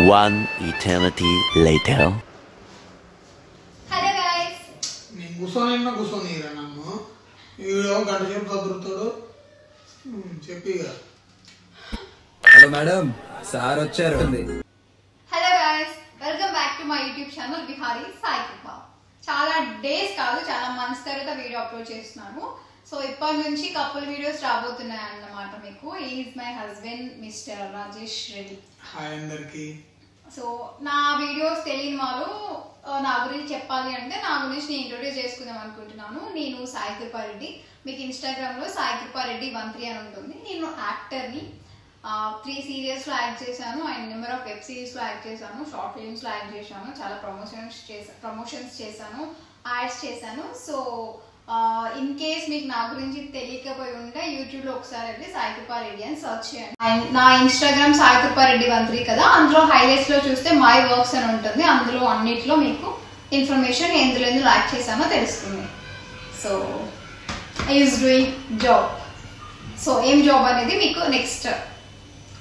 One eternity later. Hello guys. నేను కూర్చొనిరా నన్ను video గంట సేపు చదువుతాడు చెప్పిగా. హలో మేడం, సార్ వచ్చారు. Hello guys, welcome back to my YouTube channel Bihari Sai Krupa. చాలా డేస్ కాదు, చాలా మంత్స్ తర్వాత వీడియో అప్లోడ్ చేస్తున్నాను. సో ఇప్పటి నుంచి కపుల్ వీడియోస్ రాబోతున్నాయి అన్నమాట మీకు. Is my husband mister Rajesh Reddy. Hi అందరికి. సో నా వీడియోస్ తెలియని వాళ్ళు నా గురించి చెప్పాలి అంటే నా గురించి నేను ఇంట్రొడ్యూస్ చేసుకుందాం అనుకుంటున్నాను. నేను సాయి కృపారెడ్డి. మీకు ఇన్స్టాగ్రామ్ లో సాయి కృపారెడ్డి 13 అని ఉంటుంది. నేను యాక్టర్ని. 3 సీరియల్స్ లో యాక్ట్ చేశాను and number of web series లో యాక్ట్ చేశాను, షార్ట్ ఫిల్మ్స్ లో యాక్ట్ చేశాను, చాలా ప్రమోషన్స్ చేశాను, యాడ్స్ చేశాను. సో ఇన్ కేస్ మీకు నా గురించి తెలియకపోయి ఉంటే యూట్యూబ్ లో ఒకసారి వెళ్ళి సాయి కృపారెడ్డి అని సర్చ్ చేయండి. నా ఇన్స్టాగ్రామ్ సాయి కృపారెడ్డి 13 కదా, అందులో హైలైట్స్ లో చూస్తే మై వర్క్స్ అని ఉంటుంది. అందులో అన్నిట్లో మీకు ఇన్ఫర్మేషన్ ఎందులో యాక్ట్ చేశానో తెలుస్తుంది. So is doing job. So ఏం జాబ్ అనేది మీకు నెక్స్ట్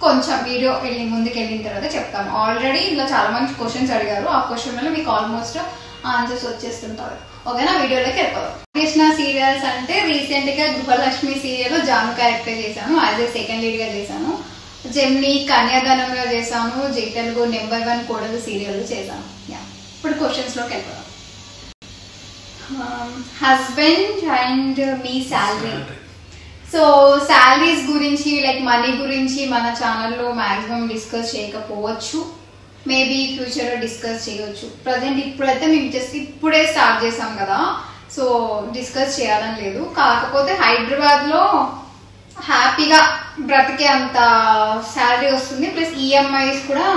కొంచెం వీడియో ముందుకు వెళ్ళిన తర్వాత చెప్తాము. ఆల్రెడీ ఇలా చాలా మంది క్వశ్చన్స్ అడిగారు. ఆ క్వశ్చన్ మీకు ఆల్మోస్ట్ ఆన్సర్స్ వచ్చేస్తుంటారు. ఓకేనా, వీడియోలోకి వెళ్ళిపోదాం. కృష్ణ సీరియల్స్ అంటే రీసెంట్ గా గృహలక్ష్మి సీరియల్ జాను క్యారెక్టర్ చేశాను, యాజ్ ఏ సెకండ్ లీడ్ గా చేశాను. జెమిని కన్యాదానంలో చేశాను, జీ తెలుగు నెంబర్ 1 కోడలు సీరియల్ చేశాను. ఇప్పుడు క్వశ్చన్స్ లోకి వెళ్ళిపోదాం. Husband and me salary. So salaries గురించి లైక్ మనీ గురించి మన ఛానల్లో మ్యాక్సిమం డిస్కస్ చేయకపోవచ్చు, మేబీ ఫ్యూచర్లో డిస్కస్ చేయవచ్చు. ప్రజెంట్ ఇప్పుడైతే మేము జస్ట్ ఇప్పుడే స్టార్ట్ చేసాం కదా, సో డిస్కస్ చేయాలని లేదు. కాకపోతే హైదరాబాద్లో హ్యాపీగా బ్రతికే అంత శాలరీ వస్తుంది, ప్లస్ ఈఎంఐస్ కూడా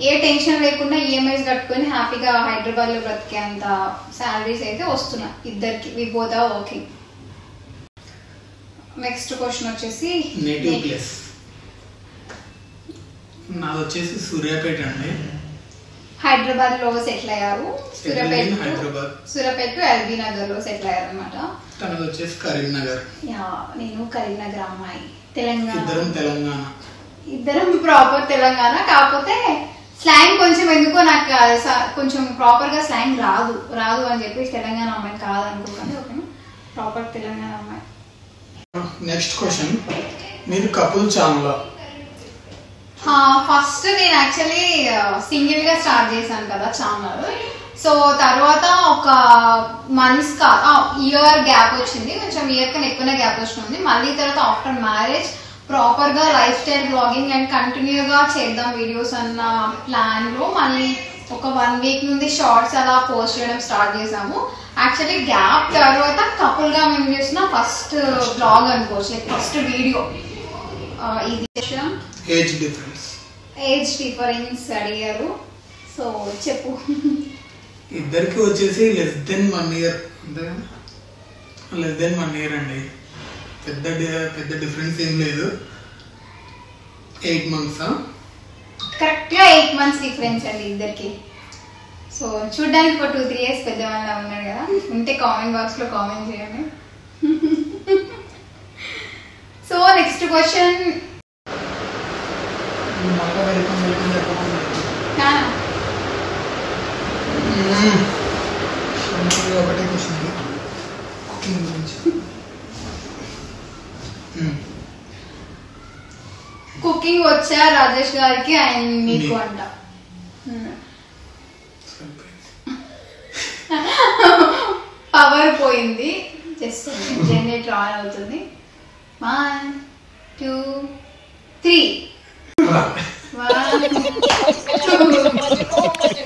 ఏ టెన్షన్ లేకుండా ఈఎంఐస్ కట్టుకొని హ్యాపీగా హైదరాబాద్లో బ్రతికే అంత శాలరీస్ అయితే వస్తున్నాయి ఇద్దరికి. We both are working. Next question వచ్చేసి నేటివ్ ప్లేస్. నాది వచ్చేసి సూర్యాపేట అండి. హైదరాబాద్ లో సెటిల్ అయ్యారు. సూర్యాపేట ఎల్బీ నగర్ లో సెటిల్ అయ్యారు అనమాట. తనది వచ్చేసి కరీంనగర్. నేను కరీంనగర్ అమ్మాయి. తెలంగాణ. ఇద్దరం ప్రాపర్ తెలంగాణ. కాకపోతే స్లాంగ్ కొంచెం ఎందుకో నాకు కొంచెం ప్రాపర్ గా స్లాంగ్ రాదు అని చెప్పి తెలంగాణ అమ్మాయి కాదు అనుకోకండి. ఓకేనా, ప్రాపర్ తెలంగాణ అమ్మాయి. నెక్స్ట్ క్వశ్చన్, మీరు కపుల్ ఛానల్. ఫస్ట్ నేను యాక్చువల్లీ సింగిల్ గా స్టార్ట్ చేశాను కదా ఛానల్. సో తర్వాత ఒక మంత్స్ ఇయర్ గ్యాప్ వచ్చింది, కొంచెం ఇయర్ కన్నా ఎక్కువనే గ్యాప్ వచ్చింది. మళ్ళీ తర్వాత ఆఫ్టర్ మ్యారేజ్ ప్రాపర్ గా లైఫ్ స్టైల్ బ్లాగింగ్ అండ్ కంటిన్యూగా చేద్దాం వీడియోస్ అన్న ప్లాన్ లో మళ్ళీ ఒక 1 వీక్ నుండి షార్ట్స్ అలా పోస్ట్ చేయడం స్టార్ట్ చేసాము. యాక్చువల్లీ గ్యాప్ తర్వాత కపుల్ గా మేము చేసిన ఫస్ట్ బ్లాగ్ అనుకోవచ్చు, లైక్ ఫస్ట్ వీడియో ఇది. ఏజ్ డిఫరెన్స్ అడిగారు, సో చెప్పు. ఇద్దరికి వచ్చేసి లెస్ దెన్ 1 ఇయర్, అంతేగా, లెస్ దెన్ 1 ఇయర్ అండి. పెద్ద డిఫరెన్స్ ఏం లేదు. 8 months. కరెక్ట్ గా 8 months డిఫరెన్స్ అండి ఇద్దరికి. సో చూడ్డానికి ఒక 2-3 years పెద్దవాళ్ళ ఉన్నారు కదా, ఉంటే కామెంట్ బాక్స్ లో కామెంట్ చేయండి. So next question. ఒకటే క్వశ్చన్, కుకింగ్ గురించి. కుకింగ్ వచ్చా రాజేష్ గారికి అండ్ మీకు అంట. పవర్ పోయింది, జస్ట్ జనరేటర్ ఆన్ అవుతుంది. 1 2 3. 1 2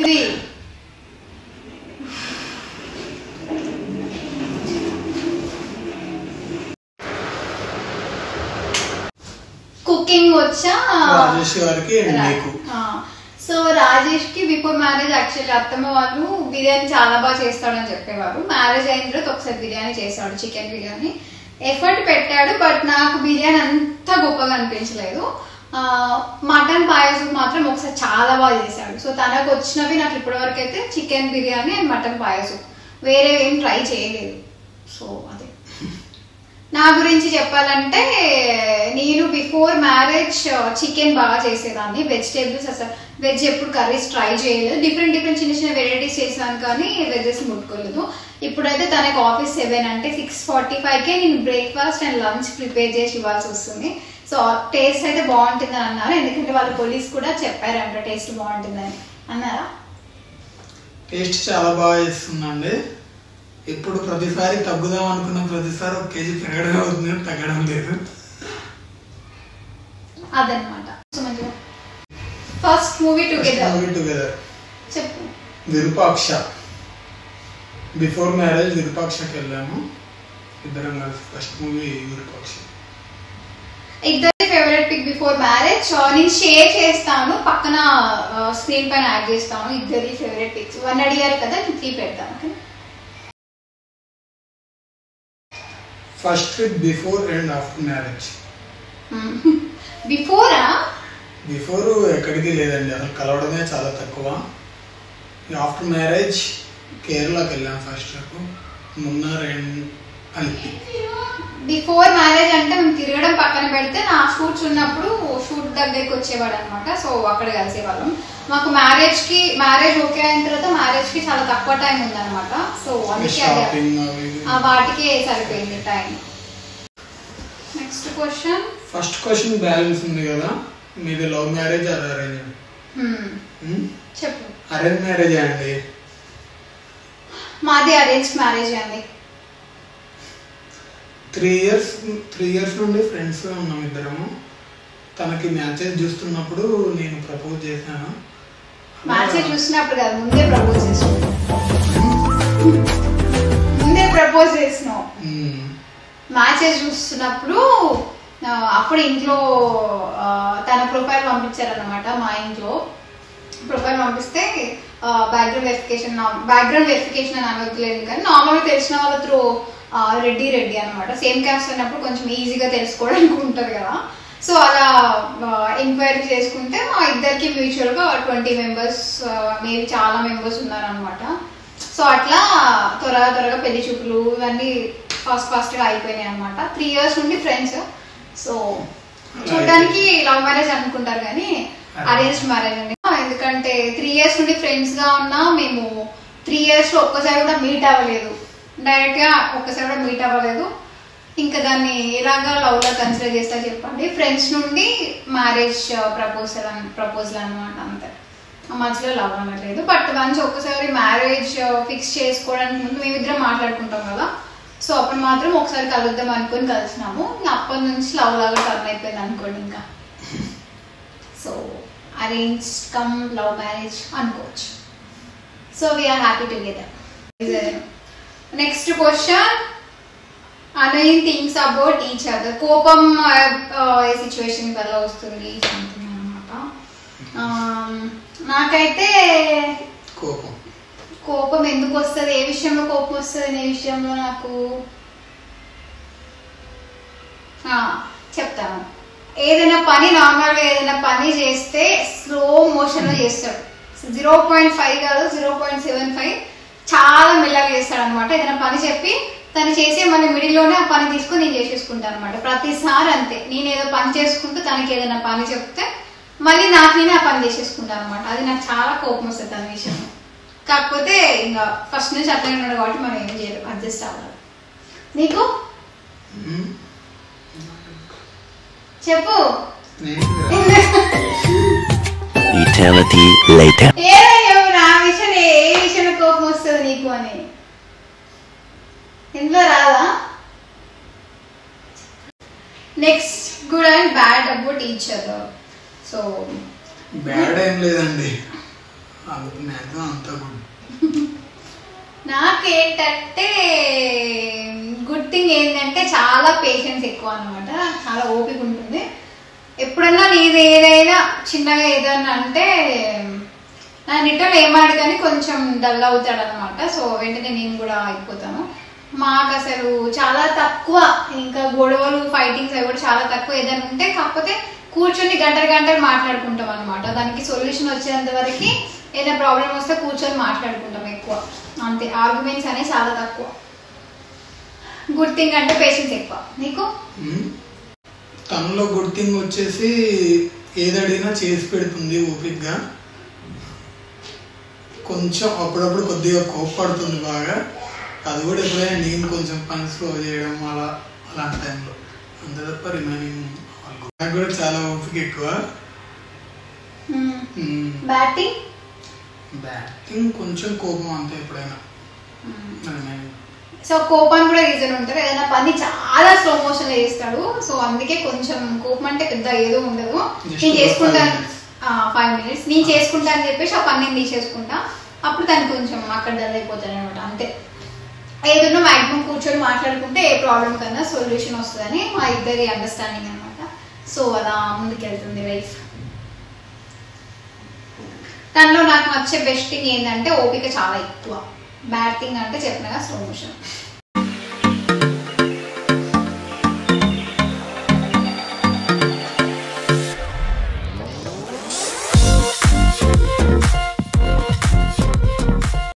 3. కుకింగ్ వచ్చా రాజేష్ గారికి. సో రాజేష్ కి బిఫోర్ మ్యారేజ్ యాక్చువల్లీ అత్తమ్మ వాళ్ళు బిర్యానీ చాలా బాగా చేస్తాడని చెప్పేవారు. మ్యారేజ్ అయిన తర్వాత ఒకసారి బిర్యానీ చేస్తాడు, చికెన్ బిర్యానీ. ఎఫర్ట్ పెట్టాడు, బట్ నాకు బిర్యానీ అంత గొప్పగా అనిపించలేదు. మటన్ పాయసం మాత్రం ఒకసారి చాలా బాగా చేశాడు. సో తనకు వచ్చినవి నాకు ఇప్పటివరకు అయితే చికెన్ బిర్యానీ అండ్ మటన్ పాయసం, వేరే ఏం ట్రై చేయలేదు. సో అదే నా గురించి చెప్పాలంటే నేను బిఫోర్ మ్యారేజ్ చికెన్ బాగా చేసేదాన్ని, వెజిటేబుల్స్ అసలు వెజ్ ఎప్పుడు కర్రీస్ ట్రై చేయలేదు. డిఫరెంట్ చిన్న చిన్న వెరైటీస్ చేసాను కానీ వెజెస్ ముట్టుకోలేదు. ఇప్పుడైతే తనకి ఆఫీస్ 7 అంటే 6:45కే నేను బ్రేక్ఫాస్ట్ అండ్ లంచ్ ప్రిపేర్ చేసి ఇవ్వాల్సి వస్తుంది. సో టేస్ట్ అయితే బాగుంటుందని అన్నారు, ఎందుకంటే వాళ్ళ పోలీస్ కూడా చెప్పారంట టేస్ట్ బాగుంటుందని. అన్నారా? టేస్ట్ చాలా బాగా చేస్తుందండి. ఇప్పుడు ప్రతిసారి తగ్గుదాం అనుకున్న ప్రతిసారి 1 kg పెరగడం అవుతుంది, తగ్గడం లేదు. అదనమాట. ఫస్ట్ మూవీ టుగెదర్ చెప్పు. విరూపాక్ష. బిఫోర్ మ్యారేజ్ విరూపాక్షకి వెళ్ళాము ఇద్దరం కలిసి. First movie Virupaksha. ఇద్దరి ఫేవరెట్ పిక్ బిఫోర్ మ్యారేజ్ నేను షేర్ చేస్తాను, పక్కన స్క్రీన్ పైన యాడ్ చేస్తాను ఇద్దరి ఫేవరెట్ పిక్స్. 1 అడిగారు కదా, నేను 3 పెడతాను. First trip before and after marriage. Before ఎక్కడికి లేదండి, అసలు కలవడమే చాలా తక్కువ. ఆఫ్టర్ మ్యారేజ్ కేరళకి వెళ్ళాం first trip, Munnar and Alleppey. Before marriage అంటే మేము తిరగడం పక్కన పెడితే నా షూట్స్ ఉన్నప్పుడు షూట్ దగ్గరికి వచ్చేవాడు అనమాట. సో అక్కడ కలిసేవాళ్ళం. మాకు మ్యారేజ్ ఓకే అయిన తర్వాత మ్యారేజ్ కి చాలా తక్కువ టైం ఉందన్నమాట. సో అందుకే వాటికే సరిపోయింది time. Next question. First question balance ఉంది కదా, మీది లవ్ మ్యారేజ్ ఆర్ అరేంజ్? చెప్పు. అరేంజ్ మ్యారేజ్ అండి. మాది అరేంజ్ మ్యారేజ్ అండి. 3 years నుండి ఫ్రెండ్స్ ఉన్నాం ఇద్దరము. తనకి మ్యాచెస్ చూస్తున్నప్పుడు నేను ప్రపోజ్ చేశాను. మ్యాచెస్ చూసినప్పుడు కాదు, ముందే ప్రపోజ్ చేసినావు. మ్యాచెస్ చూస్తున్నప్పుడు అప్పుడు ఇంట్లో తన ప్రొఫైల్ పంపించారనమాట. మా ఇంట్లో ప్రొఫైల్ పంపిస్తే బ్యాక్గ్రౌండ్ వెరిఫికేషన్ అని అనవద్దులేదు కానీ నార్మల్గా తెలిసిన వాళ్ళ త్రూ రెడ్డి అనమాట. సేమ్ క్యాస్ట్ అన్నప్పుడు కొంచెం ఈజీగా తెలుసుకోవడానికి ఉంటుంది కదా. సో అలా ఎంక్వైరీ చేసుకుంటే మా ఇద్దరికి మ్యూచువల్గా 20 members మేబీ చాలా మెంబర్స్ ఉన్నారనమాట. సో అట్లా త్వరగా పెళ్లి చూపులు ఇవన్నీ ఫాస్ట్గా అయిపోయినాయి అనమాట. 3 years నుండి ఫ్రెండ్స్. సో చూడడానికి లవ్ మ్యారేజ్ అనుకుంటారు కానీ అరేంజ్ మ్యారేజ్ అండి. ఎందుకంటే 3 years నుండి ఫ్రెండ్స్ గా ఉన్నా మేము 3 years లో ఒక్కసారి కూడా మీట్ అవ్వలేదు. డైరెక్ట్ గా ఒక్కసారి కూడా మీట్ అవ్వలేదు. ఇంకా దాన్ని ఎలాగా లవ్ లా కన్సిడర్ చేస్తా చెప్పండి. ఫ్రెండ్స్ నుండి మ్యారేజ్ ప్రపోజల్ అనమాట, అంతే. మధ్యలో లవ్ అనట్లేదు. బట్ వన్స్ ఒక్కసారి మ్యారేజ్ ఫిక్స్ చేసుకోవడానికి ముందు మేమిద్దరం మాట్లాడుకుంటాం కదా. సో అప్పుడు మాత్రం ఒకసారి కలుద్దాం అనుకుని కలిసినాము. అప్పటి నుంచి లవ్ లాగా టర్న్ అయిపోయింది అనుకోండి. ఇంకా so arrange come love marriage అనుకోవచ్చు. So we are happy together. Next question. Annoying things about each other. కోపం ఏ సిచ్యువేషన్ వల్ల వస్తుంది అనమాట. నాకైతే కోపం ఎందుకు వస్తుంది, ఏ విషయంలో కోపం వస్తుంది అనే విషయంలో నాకు చెప్తాను. నార్మల్గా ఏదైనా పని చేస్తే స్లో మోషన్ లో చేస్తాడు. 0.5 కాదు 0.75 చాలా మెల్లగా చేస్తాడు అనమాట. ఏదైనా పని చెప్పి తను చేసే మన మిడిల్లోనే ఆ పని తీసుకుని నేను చేసేసుకుంటాను అనమాట. ప్రతిసారి అంతే. నేను ఏదో పని చేసుకుంటూ తనకి ఏదైనా పని చెప్తే మళ్ళీ నేనే ఆ పని చేసేసుకుంటాను అనమాట. అది నాకు చాలా కోపం వస్తుంది తన విషయంలో. కాకపోతే ఇంకా ఫస్ట్ నుంచి అట్లా ఉన్నాడు కాబట్టి మనం ఏం చేయలేం, అడ్జస్ట్ అవ్వాలి. నీకు చెప్పు. నా విషయం ఏ విషయంలో కోపం వస్తుంది నీకు అని ఇంట్లో రాదా? Next good and bad about each other. So bad ఏం లేదండి, నాకేంటంటే గుడ్ థింగ్ ఏంటంటే చాలా పేషెన్స్ ఎక్కువ అనమాట. చాలా ఓపిక ఉంటుంది. ఎప్పుడన్నా నీది ఏదైనా చిన్నగా ఏదన్నా అంటే నా రిటర్న్ ఏమాడు కానీ కొంచెం డల్ అవుతాడు అనమాట. సో వెంటనే నేను కూడా అయిపోతాను. మాకు అసలు చాలా తక్కువ, ఇంకా గొడవలు ఫైటింగ్స్ అవి కూడా చాలా తక్కువ. ఏదైనా ఉంటే కాకపోతే కూర్చొని గంటలు మాట్లాడుకుంటాం అనమాట. దానికి సొల్యూషన్ వచ్చేంత వరకు ఏదైనా ప్రాబ్లం వస్తే కూర్చొని మాట్లాడుకుంటాం ఎక్కువ, అంతే. ఆర్గ్యుమెంట్స్ అనేవి చాలా తక్కువ. గుడ్ థింగ్ అంటే పేషెన్స్ ఎక్కువ. నీకు? తనలో గుడ్ థింగ్ వచ్చేసి ఏదడిగినా చేసి పెడుతుంది ఓపిక్గా. కొంచెం అప్పుడప్పుడు కొద్దిగా కోప్పడుతుంది బాగా. అది కూడా ఎప్పుడైనా నేను కొంచెం పని స్లో చేయడం అలాంటి టైంలో. అంతే తప్ప రిమైనింగ్ నాకు కూడా చాలా ఓపిక ఎక్కువ. బ్యాటింగ్ కొంచెం కోపం అంతే ఎప్పుడైనా. సో కోపానికి కూడా రీజన్ ఉంటారు. ఏదైనా పని చాలా స్లో మోషన్ లో చేస్తాడు. సో అందుకే కొంచెం కోపం అంటే పెద్ద ఏదో ఉండదు. నేను చేసుకుంటాను 5 minutes నేను చేసుకుంటా అని చెప్పేసి ఆ పని నేను తీసేసుకుంటా. అప్పుడు దాన్ని కొంచెం అక్కడ డల్ అయిపోతాను అనమాట. అంతే. ఏదన్నా మాక్సిమం కూర్చొని మాట్లాడుకుంటే ఏ ప్రాబ్లం కన్నా సొల్యూషన్ వస్తుందని మా ఇద్దరి అండర్స్టాండింగ్ అనమాట. సో అలా ముందుకెళ్తుంది లైఫ్. దానిలో నాకు నచ్చే బెస్ట్ థింగ్ ఏంటంటే ఓపిక చాలా ఎక్కువ. బ్యాడ్ థింగ్ అంటే చెప్పినగా స్లో మోషన్.